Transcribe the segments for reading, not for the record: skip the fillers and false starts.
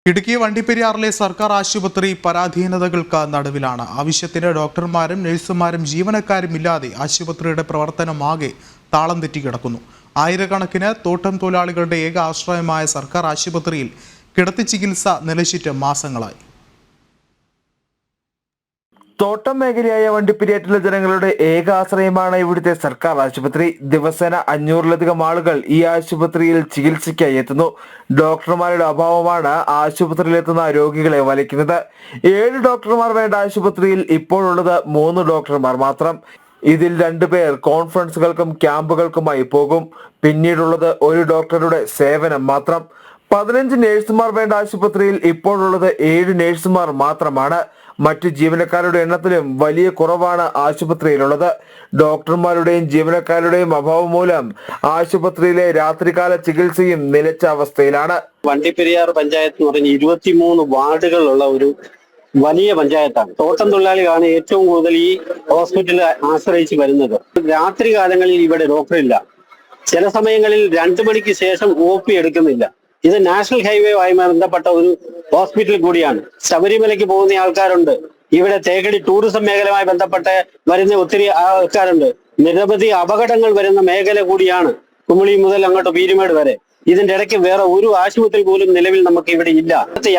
ഇടുക്കി വണ്ടിപ്പെരിയാറിലെ സർക്കാർ ആശുപത്രി പരാധീനതകൾക്ക് നടുവിലാണ്. ആവശ്യത്തിന് ഡോക്ടർമാരും നഴ്സുമാരും ജീവനക്കാരും ഇല്ലാതെ ആശുപത്രിയുടെ പ്രവർത്തനമാകെ താളം തെറ്റിക്കിടക്കുന്നു. ആയിരക്കണക്കിന് തോട്ടം തൊഴിലാളികളുടെ ഏക ആശ്രയമായ സർക്കാർ ആശുപത്രിയിൽ കിടത്തി ചികിത്സ നിലച്ചിട്ട് മാസങ്ങളായി. തോട്ടം മേഖലയായ വണ്ടിപ്പെരിയാറ്റിലെ ജനങ്ങളുടെ ഏക ആശ്രയമാണ് ഇവിടുത്തെ സർക്കാർ ആശുപത്രി. ദിവസേന 500-ലധികം ആളുകൾ ഈ ആശുപത്രിയിൽ ചികിത്സയ്ക്കായി എത്തുന്നു. ഡോക്ടർമാരുടെ അഭാവമാണ് ആശുപത്രിയിലെത്തുന്ന രോഗികളെ വലയ്ക്കുന്നത്. 7 ഡോക്ടർമാർ വേണ്ട ആശുപത്രിയിൽ ഇപ്പോഴുള്ളത് 3 ഡോക്ടർമാർ മാത്രം. ഇതിൽ 2 പേർ കോൺഫറൻസുകൾക്കും ക്യാമ്പുകൾക്കുമായി പോകും. പിന്നീടുള്ളത് ഒരു ഡോക്ടറുടെ സേവനം മാത്രം. 15 നഴ്സുമാർ വേണ്ട ആശുപത്രിയിൽ ഇപ്പോഴുള്ളത് 7 നഴ്സുമാർ മാത്രമാണ്. മറ്റു ജീവനക്കാരുടെ എണ്ണത്തിലും വലിയ കുറവാണ് ആശുപത്രിയിലുള്ളത്. ഡോക്ടർമാരുടെയും ജീവനക്കാരുടെയും അഭാവം മൂലം ആശുപത്രിയിലെ രാത്രികാല ചികിത്സയും നിലച്ച അവസ്ഥയിലാണ്. വണ്ടിപ്പെരിയാർ പഞ്ചായത്ത് എന്ന് പറഞ്ഞ 23 വാർഡുകളുള്ള ഒരു വലിയ പഞ്ചായത്താണ്. തോട്ടം തൊഴിലാളികളാണ് ഏറ്റവും കൂടുതൽ ഈ ഹോസ്പിറ്റലിൽ ആശ്രയിച്ച് വരുന്നത്. രാത്രി കാലങ്ങളിൽ ഇവിടെ ഡോക്ടറില്ല. ചില സമയങ്ങളിൽ 2 മണിക്ക് ശേഷം OP എടുക്കുന്നില്ല. ഇത് നാഷണൽ ഹൈവേയുമായി ബന്ധപ്പെട്ട ഒരു ഹോസ്പിറ്റൽ കൂടിയാണ്. ശബരിമലയ്ക്ക് പോകുന്ന ആൾക്കാരുണ്ട്. ഇവിടെ തേക്കടി ടൂറിസം മേഖലയുമായി ബന്ധപ്പെട്ട് വരുന്ന ഒത്തിരി ആൾക്കാരുണ്ട്. നിരവധി അപകടങ്ങൾ വരുന്ന മേഖല കൂടിയാണ് കുമിളി മുതൽ അങ്ങോട്ട് പീരുമേട് വരെ. ഇതിന്റെ ഇടയ്ക്ക് വേറെ ഒരു ആശുപത്രി പോലും നിലവിൽ നമുക്ക് ഇവിടെ ഇല്ല.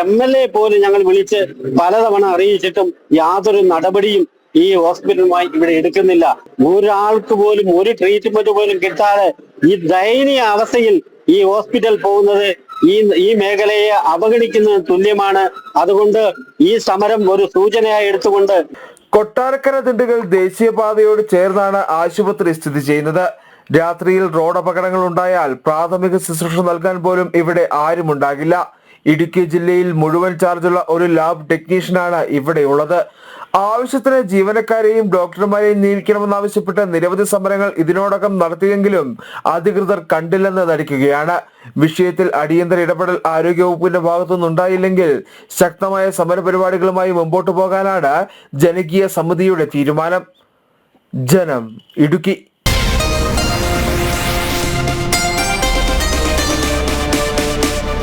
MLA പോലും ഞങ്ങൾ വിളിച്ച് പലതവണ അറിയിച്ചിട്ടും യാതൊരു നടപടിയും ഈ ഹോസ്പിറ്റലുമായി ഇവിടെ എടുക്കുന്നില്ല. ഒരാൾക്ക് പോലും ഒരു ട്രീറ്റ്മെന്റ് പോലും കിട്ടാതെ ഈ ദയനീയ അവസ്ഥയിൽ ഈ ഹോസ്പിറ്റൽ പോകുന്നത് ഈ മേഖലയെ അവഗണിക്കുന്നതിന് തുല്യമാണ്. അതുകൊണ്ട് ഈ സമരം ഒരു സൂചനയായി എടുത്തുകൊണ്ട് കൊട്ടാരക്കര ദിണ്ടുകൾ ദേശീയപാതയോട് ചേർന്നാണ് ആശുപത്രി സ്ഥിതി ചെയ്യുന്നത്. രാത്രിയിൽ റോഡ് അപകടങ്ങൾ ഉണ്ടായാൽ പ്രാഥമിക ശുശ്രൂഷ നൽകാൻ പോലും ഇവിടെ ആരും ഉണ്ടാകില്ല. ഇടുക്കി ജില്ലയിൽ മുഴുവൻ ചാർജുള്ള ഒരു ലാബ് ടെക്നീഷ്യനാണ് ഇവിടെ ഉള്ളത്. ആവശ്യത്തിന് ജീവനക്കാരെയും ഡോക്ടർമാരെയും നിയമിക്കണമെന്നാവശ്യപ്പെട്ട് നിരവധി സമരങ്ങൾ ഇതിനോടകം നടത്തിയെങ്കിലും അധികൃതർ കണ്ടില്ലെന്ന് നടിക്കുകയാണ്. വിഷയത്തിൽ അടിയന്തര ഇടപെടൽ ആരോഗ്യവകുപ്പിന്റെ ഭാഗത്തുനിന്നുണ്ടായില്ലെങ്കിൽ ശക്തമായ സമരപരിപാടികളുമായി മുമ്പോട്ടു പോകാനാണ് ജനകീയ സമിതിയുടെ തീരുമാനം. ജനം, ഇടുക്കി.